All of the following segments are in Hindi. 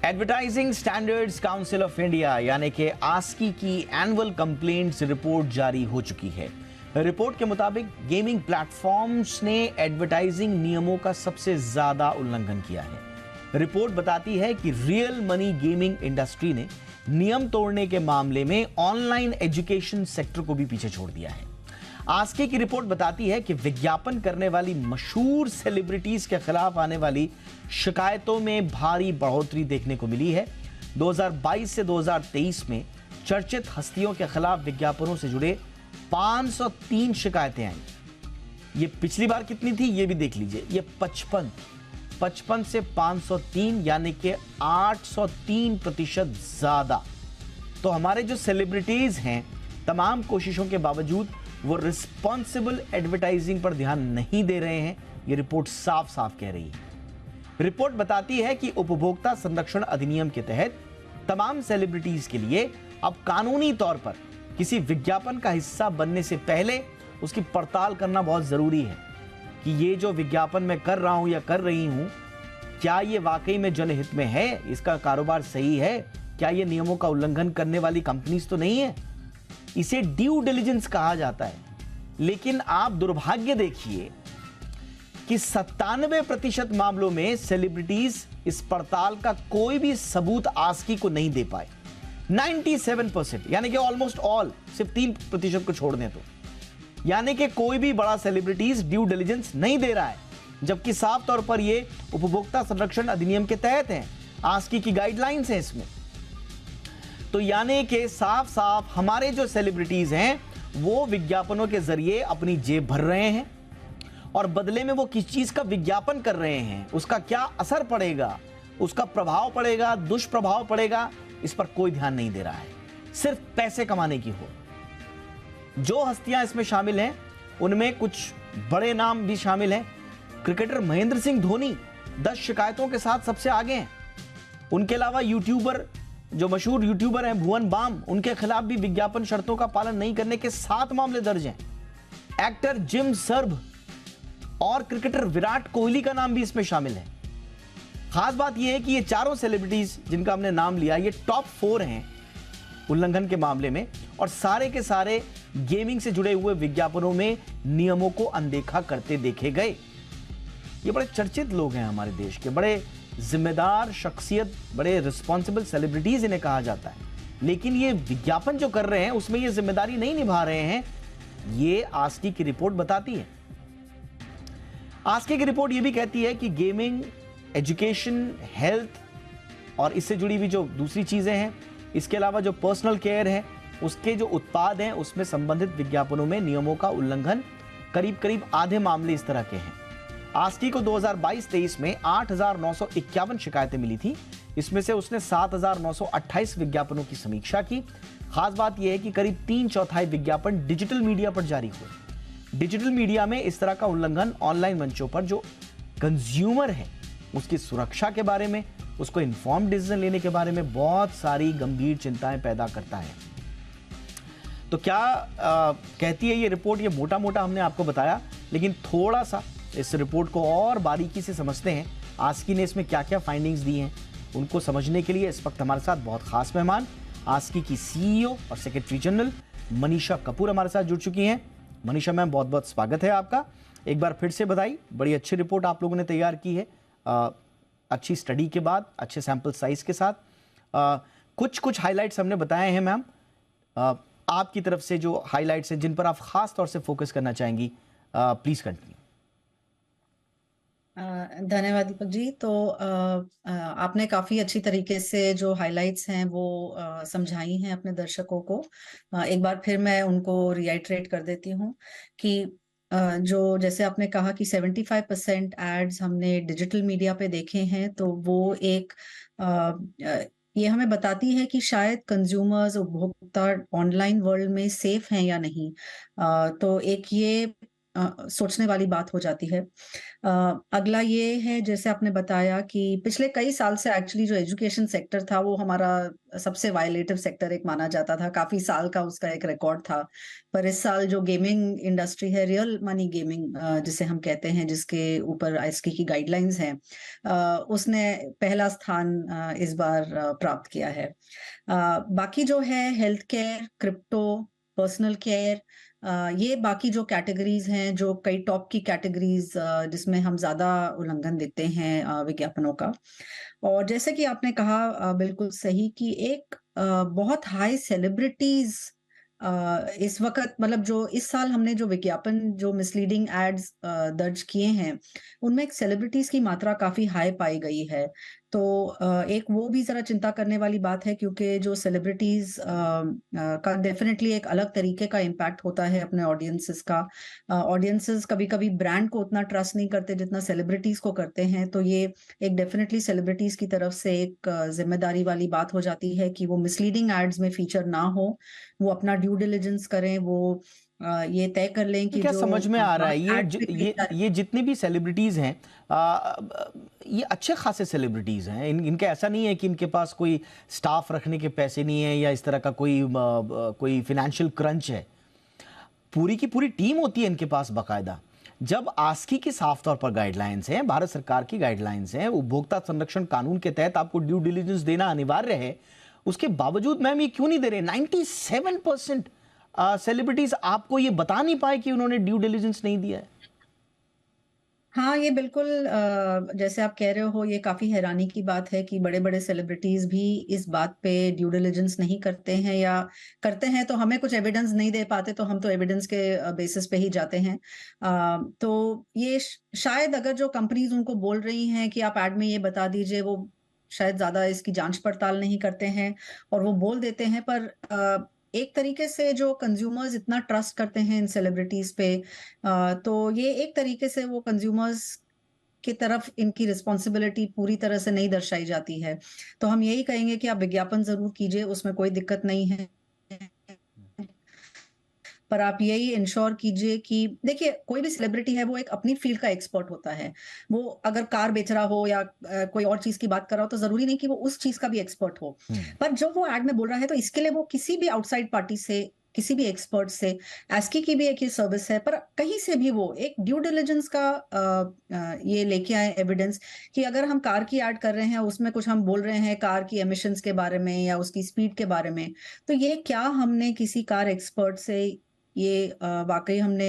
Advertising standards council of India यानी कि आस्की की एनुअल कंप्लेंट्स रिपोर्ट जारी हो चुकी है। रिपोर्ट के मुताबिक गेमिंग प्लेटफॉर्म्स ने एडवर्टाइजिंग नियमों का सबसे ज्यादा उल्लंघन किया है। रिपोर्ट बताती है कि रियल मनी गेमिंग इंडस्ट्री ने नियम तोड़ने के मामले में ऑनलाइन एजुकेशन सेक्टर को भी पीछे छोड़ दिया है। आस्की की रिपोर्ट बताती है कि विज्ञापन करने वाली मशहूर सेलिब्रिटीज के खिलाफ आने वाली शिकायतों में भारी बढ़ोतरी देखने को मिली है। 2022 से 2023 में चर्चित हस्तियों के खिलाफ विज्ञापनों से जुड़े 503 शिकायतें आई। ये पिछली बार कितनी थी ये भी देख लीजिए, ये 55 से 503 यानी कि 803% ज्यादा। तो हमारे जो सेलिब्रिटीज हैं तमाम कोशिशों के बावजूद वो रिस्पॉन्सिबल एडवर्टाइजिंग पर ध्यान नहीं दे रहे हैं, ये रिपोर्ट साफ साफ कह रही है। रिपोर्ट बताती है कि उपभोक्ता संरक्षण अधिनियम के तहत तमाम सेलिब्रिटीज के लिए अब कानूनी तौर पर किसी विज्ञापन का हिस्सा बनने से पहले उसकी पड़ताल करना बहुत जरूरी है कि ये जो विज्ञापन मैं कर रहा हूं या कर रही हूं, क्या ये वाकई में जनहित में है, इसका कारोबार सही है, क्या ये नियमों का उल्लंघन करने वाली कंपनीज तो नहीं है। इसे ड्यू डिलिजेंस कहा जाता है। लेकिन आप दुर्भाग्य देखिए कि 97% मामलों में सेलिब्रिटीज इस पड़ताल का कोई भी सबूत आस्की को नहीं दे पाए। 97% यानी कि ऑलमोस्ट ऑल, सिर्फ 3% को छोड़ दें तो, यानी कि कोई भी बड़ा सेलिब्रिटीज ड्यू डिलिजेंस नहीं दे रहा है, जबकि साफ तौर पर यह उपभोक्ता संरक्षण अधिनियम के तहत है, आस्की की गाइडलाइंस है इसमें। तो यानी कि साफ साफ हमारे जो सेलिब्रिटीज हैं वो विज्ञापनों के जरिए अपनी जेब भर रहे हैं और बदले में वो किस चीज का विज्ञापन कर रहे हैं, उसका क्या असर पड़ेगा, उसका प्रभाव पड़ेगा, दुष्प्रभाव पड़ेगा, इस पर कोई ध्यान नहीं दे रहा है। सिर्फ पैसे कमाने की हो। जो हस्तियां इसमें शामिल हैं उनमें कुछ बड़े नाम भी शामिल हैं। क्रिकेटर महेंद्र सिंह धोनी 10 शिकायतों के साथ सबसे आगे हैं। उनके अलावा यूट्यूबर, जो मशहूर यूट्यूबर हैं भुवन बाम, उनके खिलाफ भी विज्ञापन शर्तों का पालन नहीं करने के 7 मामले दर्ज हैं। एक्टर जिम सर्भ और क्रिकेटर विराट कोहली का नाम भी इसमें शामिल है। खास बात यह है कि ये चारों सेलिब्रिटीज जिनका हमने नाम लिया, ये टॉप 4 हैं उल्लंघन के मामले में, और सारे के सारे गेमिंग से जुड़े हुए विज्ञापनों में नियमों को अनदेखा करते देखे गए। ये बड़े चर्चित लोग हैं हमारे देश के, बड़े जिम्मेदार शख्सियत, बड़े रिस्पॉन्सिबल सेलिब्रिटीज इन्हें कहा जाता है, लेकिन ये विज्ञापन जो कर रहे हैं उसमें ये जिम्मेदारी नहीं निभा रहे हैं, ये आस्की की रिपोर्ट बताती है। आस्की की रिपोर्ट ये भी कहती है कि गेमिंग, एजुकेशन, हेल्थ और इससे जुड़ी हुई जो दूसरी चीजें हैं, इसके अलावा जो पर्सनल केयर है, उसके जो उत्पाद हैं उसमें संबंधित विज्ञापनों में नियमों का उल्लंघन करीब करीब आधे मामले इस तरह के हैं। आस्की को 2022-23 में 8,951 शिकायतें मिली थी। इसमें से उसने 7,928 विज्ञापनों की समीक्षा की। खास बात यह है कि करीब 3/4 विज्ञापन डिजिटल मीडिया पर जारी हुए। डिजिटल मीडिया में इस तरह का उल्लंघन ऑनलाइन मंचों पर जो कंज्यूमर है उसकी सुरक्षा के बारे में, उसको इन्फॉर्म्ड डिसीजन लेने के बारे में बहुत सारी गंभीर चिंताएं पैदा करता है। तो क्या कहती है ये रिपोर्ट, ये मोटा मोटा हमने आपको बताया, लेकिन थोड़ा सा इस रिपोर्ट को और बारीकी से समझते हैं। आस्की ने इसमें क्या क्या फाइंडिंग्स दी हैं उनको समझने के लिए इस वक्त हमारे साथ बहुत खास मेहमान, आस्की की सीईओ और सेक्रेटरी जनरल मनीषा कपूर हमारे साथ जुड़ चुकी हैं। मनीषा मैम, बहुत बहुत स्वागत है आपका। एक बार फिर से बधाई, बड़ी अच्छी रिपोर्ट आप लोगों ने तैयार की है, अच्छी स्टडी के बाद, अच्छे सैंपल साइज के साथ। कुछ हाईलाइट्स हमने बताए हैं मैम, आपकी तरफ से जो हाईलाइट्स हैं जिन पर आप खास तौर से फोकस करना चाहेंगी, प्लीज कंटिन्यू। धन्यवाद दीपक जी। तो आपने काफी अच्छी तरीके से जो हाइलाइट्स हैं वो समझाई हैं अपने दर्शकों को। एक बार फिर मैं उनको रिआइटरेट कर देती हूँ कि जो जैसे आपने कहा कि 75% एड्स हमने डिजिटल मीडिया पे देखे हैं, तो वो एक ये हमें बताती है कि शायद कंज्यूमर्स, उपभोक्ता ऑनलाइन वर्ल्ड में सेफ हैं या नहीं। तो एक ये सोचने वाली बात हो जाती है। अगला ये है, जैसे आपने बताया कि पिछले कई साल से एक्चुअली जो एजुकेशन सेक्टर था वो हमारा सबसे वायलेटिव सेक्टर एक माना जाता था। काफ़ी साल का उसका एक रिकॉर्ड था। पर इस साल जो गेमिंग इंडस्ट्री है, रियल मनी गेमिंग जिसे हम कहते हैं, जिसके ऊपर आईएसके की गाइडलाइंस हैं, उसने पहला स्थान इस बार प्राप्त किया है। बाकी जो है health care, crypto, personal care, ये बाकी जो कैटेगरीज हैं, जो कई टॉप की कैटेगरीज जिसमें हम ज़्यादा उल्लंघन देखते हैं विज्ञापनों का। और जैसे कि आपने कहा बिल्कुल सही कि एक बहुत हाई सेलिब्रिटीज़ इस वक़्त, मतलब जो इस साल हमने जो विज्ञापन, जो मिसलीडिंग एड्स दर्ज किए हैं, उनमें एक सेलिब्रिटीज़ की मात्रा काफ़ी हाई पाई गई है। तो एक वो भी ज़रा चिंता करने वाली बात है, क्योंकि जो सेलिब्रिटीज़ का डेफ़िनेटली एक अलग तरीके का इम्पैक्ट होता है अपने ऑडियंसेस का। ऑडियंसेस कभी-कभी ब्रांड को उतना ट्रस्ट नहीं करते जितना सेलिब्रिटीज़ को करते हैं, तो ये एक डेफ़िनेटली सेलिब्रिटीज़ की तरफ से एक ज़िम्मेदारी वाली बात हो जाती है कि वो मिसलीडिंग एड्स में फ़ीचर ना हो, वो अपना ड्यू डिलिजेंस करें, वो ये तय कर लें तो कि क्या जो समझ में आ रहा है, एड पे करी जा रही ये जितने भी सेलिब्रिटीज हैं, ये अच्छे खासे सेलिब्रिटीज हैं। इनके ऐसा नहीं है कि इनके पास कोई स्टाफ रखने के पैसे नहीं है या इस तरह का कोई फिनेंशियल क्रंच है। पूरी की पूरी टीम होती है इनके पास बाकायदा। जब आस्की की साफ तौर पर गाइडलाइंस हैं, भारत सरकार की गाइडलाइंस हैं, उपभोक्ता संरक्षण कानून के तहत आपको ड्यू डिलिजेंस देना अनिवार्य है, उसके बावजूद मैम ये क्यों नहीं दे रहे? 97% सेलिब्रिटीज आपको ये बता नहीं पाए कि उन्होंने ड्यू डिलिजेंस नहीं दिया है। हाँ, ये बिल्कुल जैसे आप कह रहे हो, ये काफ़ी हैरानी की बात है कि बड़े-बड़े सेलिब्रिटीज़ भी इस बात पे ड्यू डिलिजेंस नहीं करते हैं, या करते हैं तो हमें कुछ एविडेंस नहीं दे पाते, तो हम तो एविडेंस के बेसिस पे ही जाते हैं। तो ये शायद अगर जो कंपनीज़ उनको बोल रही हैं कि आप ऐड में ये बता दीजिए, वो शायद ज़्यादा इसकी जाँच-पड़ताल नहीं करते हैं और वो बोल देते हैं। पर एक तरीके से जो कंज्यूमर्स इतना ट्रस्ट करते हैं इन सेलिब्रिटीज़ पे, तो ये एक तरीके से वो कंज्यूमर्स की तरफ इनकी रिस्पॉन्सिबिलिटी पूरी तरह से नहीं दर्शाई जाती है। तो हम यही कहेंगे कि आप विज्ञापन ज़रूर कीजिए, उसमें कोई दिक्कत नहीं है। पर आप यही इंश्योर कीजिए कि देखिए, कोई भी सेलिब्रिटी है वो एक अपनी फील्ड का एक्सपर्ट होता है। वो अगर कार बेच रहा हो या कोई और चीज़ की बात कर रहा हो, तो ज़रूरी नहीं कि वो उस चीज़ का भी एक्सपर्ट हो। पर जो वो एड में बोल रहा है, तो इसके लिए वो किसी भी आउटसाइड पार्टी से, किसी भी एक्सपर्ट से, एस्की की भी एक ये सर्विस है, पर कहीं से भी वो एक ड्यू डिलिजेंस का ये लेके आएँ एविडेंस कि अगर हम कार की एड कर रहे हैं, उसमें कुछ हम बोल रहे हैं कार की एमिशंस के बारे में या उसकी स्पीड के बारे में, तो ये क्या हमने किसी कार एक्सपर्ट से ये वाक़ई हमने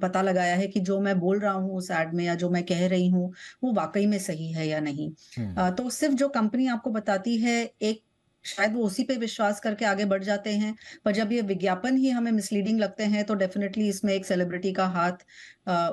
पता लगाया है कि जो मैं बोल रहा हूँ उस एड में या जो मैं कह रही हूँ, वो वाक़ई में सही है या नहीं। तो सिर्फ़ जो कंपनी आपको बताती है, एक शायद वो उसी पे विश्वास करके आगे बढ़ जाते हैं, पर जब ये विज्ञापन ही हमें मिसलीडिंग लगते हैं, तो डेफ़िनिटली इसमें एक सेलिब्रिटी का हाथ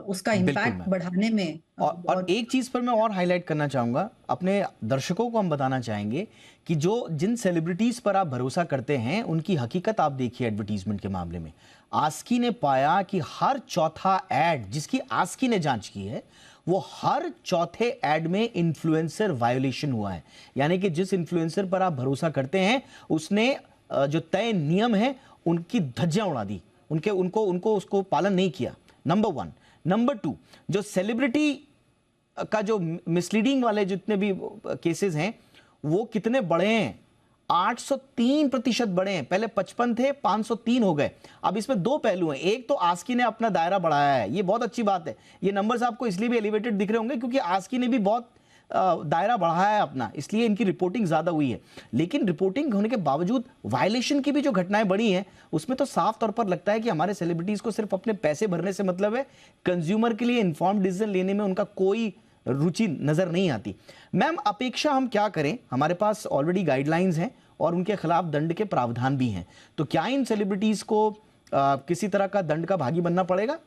उसका बिल्कुल इम्पैक्ट मैम। बढ़ाने में और बहुत। एक चीज पर मैं और हाईलाइट करना चाहूंगा, अपने दर्शकों को हम बताना चाहेंगे कि जो जिन सेलिब्रिटीज पर आप भरोसा करते हैं उनकी हकीकत आप देखिए। एडवर्टीजमेंट के मामले में आस्की ने पाया कि हर चौथा एड जिसकी आस्की ने जांच की है, वो हर चौथे एड में इन्फ्लुएंसर वायोलेशन हुआ है। यानी कि जिस इन्फ्लुएंसर पर आप भरोसा करते हैं उसने जो तय नियम है उनकी धज्जियां उड़ा दी, उनके उनको उनको उसको पालन नहीं किया। Number one. नंबर टू, जो सेलिब्रिटी का जो मिसलीडिंग वाले जितने भी केसेस हैं वो कितने बड़े हैं? 803% बढ़े हैं। पहले 55 थे, 503 हो गए। अब इसमें दो पहलू हैं। एक तो आस्की ने अपना दायरा बढ़ाया है, ये बहुत अच्छी बात है। ये नंबर्स आपको इसलिए भी एलिवेटेड दिख रहे होंगे क्योंकि आस्की ने भी बहुत दायरा बढ़ाया है अपना, इसलिए इनकी रिपोर्टिंग ज्यादा हुई है। लेकिन रिपोर्टिंग होने के बावजूद वायलेशन की भी जो घटनाएं बढ़ी हैं उसमें तो साफ तौर पर लगता है कि हमारे सेलिब्रिटीज को सिर्फ अपने पैसे भरने से मतलब है, कंज्यूमर के लिए इन्फॉर्म्ड डिसीजन लेने में उनका कोई रुचि नजर नहीं आती। मैम, अपेक्षा हम क्या करें? हमारे पास ऑलरेडी गाइडलाइंस हैं और उनके खिलाफ दंड के प्रावधान भी हैं, तो क्या इन सेलिब्रिटीज को किसी तरह का दंड का भागी बनना पड़ेगा?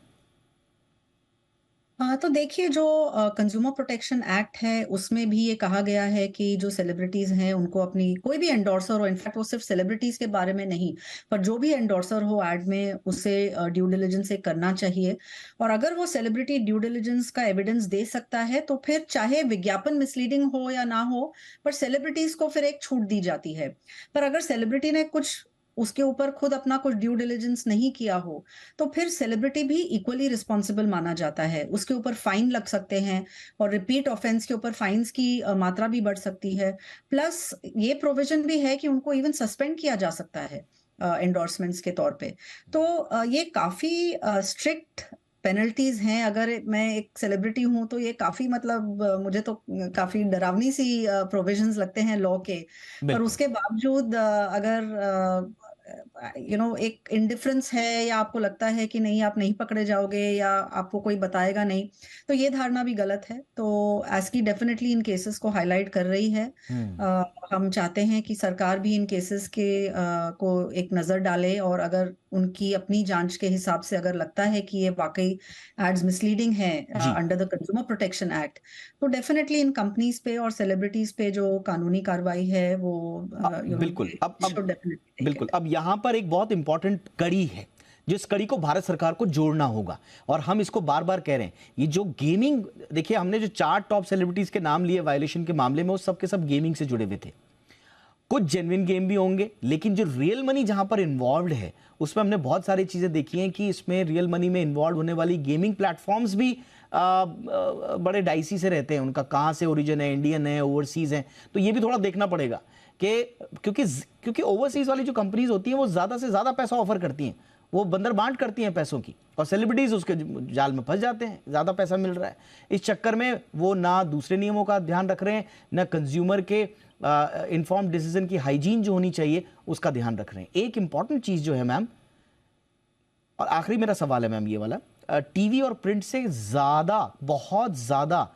हाँ, तो देखिए, जो कंज्यूमर प्रोटेक्शन एक्ट है उसमें भी ये कहा गया है कि जो सेलिब्रिटीज हैं उनको अपनी कोई भी एंडोर्सर हो, इनफैक्ट वो सिर्फ सेलिब्रिटीज के बारे में नहीं, पर जो भी एंडोर्सर हो ऐड में, उसे ड्यू डिलिजेंस से करना चाहिए। और अगर वो सेलिब्रिटी ड्यू डिलिजेंस का एविडेंस दे सकता है, तो फिर चाहे विज्ञापन मिसलीडिंग हो या ना हो, पर सेलिब्रिटीज को फिर एक छूट दी जाती है। पर अगर सेलिब्रिटी ने कुछ उसके ऊपर खुद अपना कुछ ड्यू डिलिजेंस नहीं किया हो, तो फिर सेलिब्रिटी भी इक्वली रिस्पॉन्सिबल माना जाता है। उसके ऊपर फाइन लग सकते हैं और रिपीट ऑफेंस के ऊपर फाइन्स की मात्रा भी बढ़ सकती है। प्लस ये प्रोविजन भी है कि उनको इवन सस्पेंड किया जा सकता है एंडोर्समेंट्स के तौर पे। तो ये काफी स्ट्रिक्ट पेनल्टीज हैं। अगर मैं एक सेलिब्रिटी हूं तो ये काफी मतलब मुझे तो काफी डरावनी सी प्रोविजंस लगते हैं लॉ के। पर बिल्कुल। उसके बावजूद अगर एक इंडिफरेंस है या आपको लगता है कि नहीं आप नहीं पकड़े जाओगे या आपको कोई बताएगा नहीं, तो ये धारणा भी गलत है। तो एस्की डेफिनेटली इन केसेस को हाईलाइट कर रही है। हम्म। हम चाहते हैं कि सरकार भी इन केसेस के को एक नजर डाले, और अगर उनकी अपनी जांच के हिसाब से अगर लगता है कि ये वाकई एड्स मिसलीडिंग है जी। Under the consumer protection act, तो डेफिनेटली इन कंपनीज पे और सेलिब्रिटीज पे जो कानूनी कार्रवाई है वो बिल्कुल। अब शुड डेफिनेटली टेक बिल्कुल, इट। अब यहाँ पर एक बहुत इंपॉर्टेंट कड़ी है जिस कड़ी को भारत सरकार को जोड़ना होगा, और हम इसको बार बार कह रहे हैं। ये जो गेमिंग, देखिए हमने जो 4 टॉप सेलिब्रिटीज के नाम लिए वायलेशन के मामले में, वो सब के सब गेमिंग से जुड़े हुए थे। कुछ जेन्युइन गेम भी होंगे, लेकिन जो रियल मनी जहां पर इन्वॉल्व है उसमें हमने बहुत सारी चीजें देखी हैं कि इसमें रियल मनी में इन्वॉल्व होने वाली गेमिंग प्लेटफॉर्म्स भी बड़े डाइसी से रहते हैं। उनका कहां से ओरिजिन है, इंडियन है, ओवरसीज है, तो ये भी थोड़ा देखना पड़ेगा कि क्योंकि ओवरसीज वाली जो कंपनीज होती हैं वो ज्यादा से ज्यादा पैसा ऑफर करती हैं, वो बंदर बांट करती हैं पैसों की, और सेलिब्रिटीज उसके जाल में फंस जाते हैं, ज्यादा पैसा मिल रहा है। इस चक्कर में वो ना दूसरे नियमों का ध्यान रख रहे हैं, ना कंज्यूमर के इन्फॉर्म्ड डिसीजन की हाइजीन जो होनी चाहिए उसका ध्यान रख रहे हैं। एक इंपॉर्टेंट चीज जो है मैम, और आखिरी मेरा सवाल है मैम ये वाला, टीवी और प्रिंट से ज्यादा, बहुत ज्यादा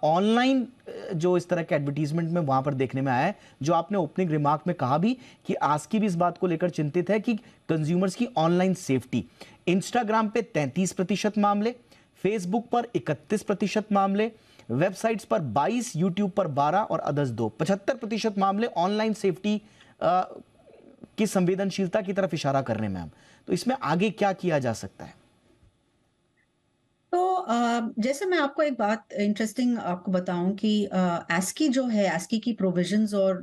ऑनलाइन जो इस तरह के एडवर्टीजमेंट में वहां पर देखने में आया है, जो आपने ओपनिंग रिमार्क में कहा भी कि आस्की भी इस बात को लेकर चिंतित है कि कंज्यूमर्स की ऑनलाइन सेफ्टी। इंस्टाग्राम पे 33% मामले, फेसबुक पर 31% मामले, वेबसाइट्स पर 22, यूट्यूब पर 12 और अदर्स 2, 75% मामले ऑनलाइन सेफ्टी की संवेदनशीलता की तरफ इशारा कर रहे हैं मैम। तो इसमें आगे क्या किया जा सकता है? तो जैसे मैं आपको एक बात इंटरेस्टिंग आपको बताऊं कि एस्की जो है, एस्की की प्रोविजंस और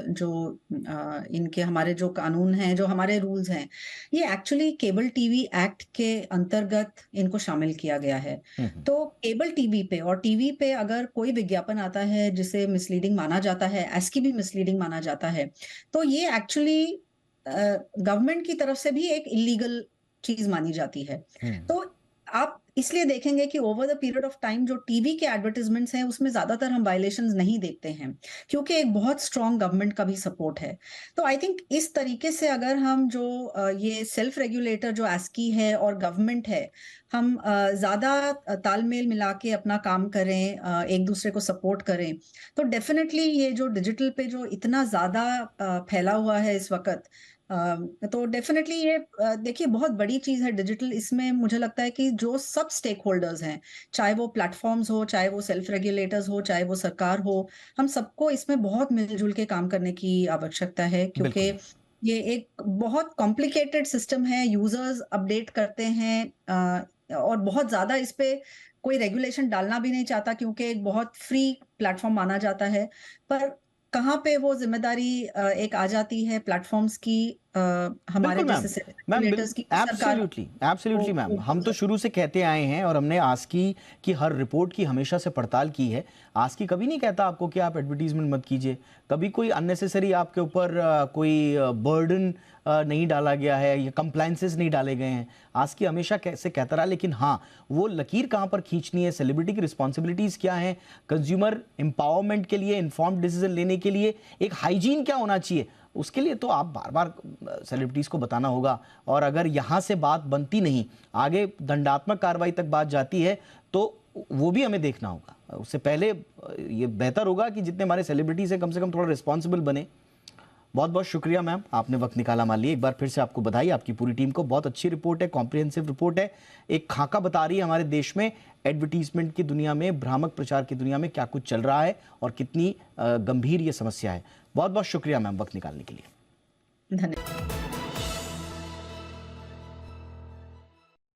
जो इनके हमारे जो कानून हैं, जो हमारे रूल्स हैं, ये एक्चुअली केबल टीवी एक्ट के अंतर्गत इनको शामिल किया गया है। तो केबल टीवी पे और टीवी पे अगर कोई विज्ञापन आता है जिसे मिसलीडिंग माना जाता है, एस्की भी मिसलीडिंग माना जाता है, तो ये एक्चुअली गवर्नमेंट की तरफ से भी एक इलीगल चीज मानी जाती है। तो आप इसलिए देखेंगे कि over the period of time जो टीवी के एडवर्टाइजमेंट्स हैं उसमें ज्यादातर हम वायलेशंस नहीं देखते हैं, क्योंकि एक बहुत स्ट्रॉन्ग गवर्नमेंट का भी सपोर्ट है। तो आई थिंक इस तरीके से अगर हम जो ये सेल्फ रेगुलेटर जो एस्की है और गवर्नमेंट है, हम ज्यादा तालमेल मिला के अपना काम करें, एक दूसरे को सपोर्ट करें, तो डेफिनेटली ये जो डिजिटल पे जो इतना ज्यादा फैला हुआ है इस वक्त, तो डेफिनेटली ये देखिए बहुत बड़ी चीज है डिजिटल। इसमें मुझे लगता है कि जो सब स्टेक होल्डर्स हैं, चाहे वो प्लेटफॉर्म्स हो, चाहे वो सेल्फ रेगुलेटर्स हो, चाहे वो सरकार हो, हम सबको इसमें बहुत मिलजुल के काम करने की आवश्यकता है, क्योंकि ये एक बहुत कॉम्प्लिकेटेड सिस्टम है। यूजर्स अपडेट करते हैं और बहुत ज्यादा इस पे कोई रेगुलेशन डालना भी नहीं चाहता, क्योंकि एक बहुत फ्री प्लेटफॉर्म माना जाता है। पर कहाँ पे वो जिम्मेदारी एक आ जाती है प्लेटफॉर्म्स की, हमारे बिल्कुल मैम, जैसे मैम रेगुलेटर्स की, सरकार एब्सोल्युटली एब्सोल्युटली मैम, वो हम तो शुरू से कहते आए हैं और हमने आस्की की हर रिपोर्ट की हमेशा से पड़ताल की है। आस्की कभी नहीं कहता आपको कि आप एडवर्टीजमेंट मत कीजिए, कभी कोई अननेसेसरी आपके ऊपर कोई बर्डन नहीं डाला गया है या कंप्लायंसेस नहीं डाले गए हैं। आस्की हमेशा कैसे कहता रहा, लेकिन हाँ, वो लकीर कहाँ पर खींचनी है, सेलिब्रिटी की रिस्पॉन्सिबिलिटीज क्या है, कंज्यूमर एम्पावरमेंट के लिए, इन्फॉर्म्ड डिसीजन लेने के लिए एक हाइजीन क्या होना चाहिए, उसके लिए तो आप बार बार सेलिब्रिटीज को बताना होगा। और अगर यहाँ से बात बनती नहीं, आगे दंडात्मक कार्रवाई तक बात जाती है, तो वो भी हमें देखना होगा। उससे पहले ये बेहतर होगा कि जितने हमारे सेलिब्रिटीज हैं कम से कम थोड़ा रिस्पॉन्सिबल बने। बहुत बहुत शुक्रिया मैम, आपने वक्त निकाला हमारे लिए। एक बार फिर से आपको बधाई, आपकी पूरी टीम को। बहुत अच्छी रिपोर्ट है, कॉम्प्रिहेंसिव रिपोर्ट है, एक खाका बता रही है हमारे देश में एडवर्टीजमेंट की दुनिया में, भ्रामक प्रचार की दुनिया में क्या कुछ चल रहा है और कितनी गंभीर ये समस्या है। बहुत बहुत शुक्रिया मैम वक्त निकालने के लिए। धन्यवाद।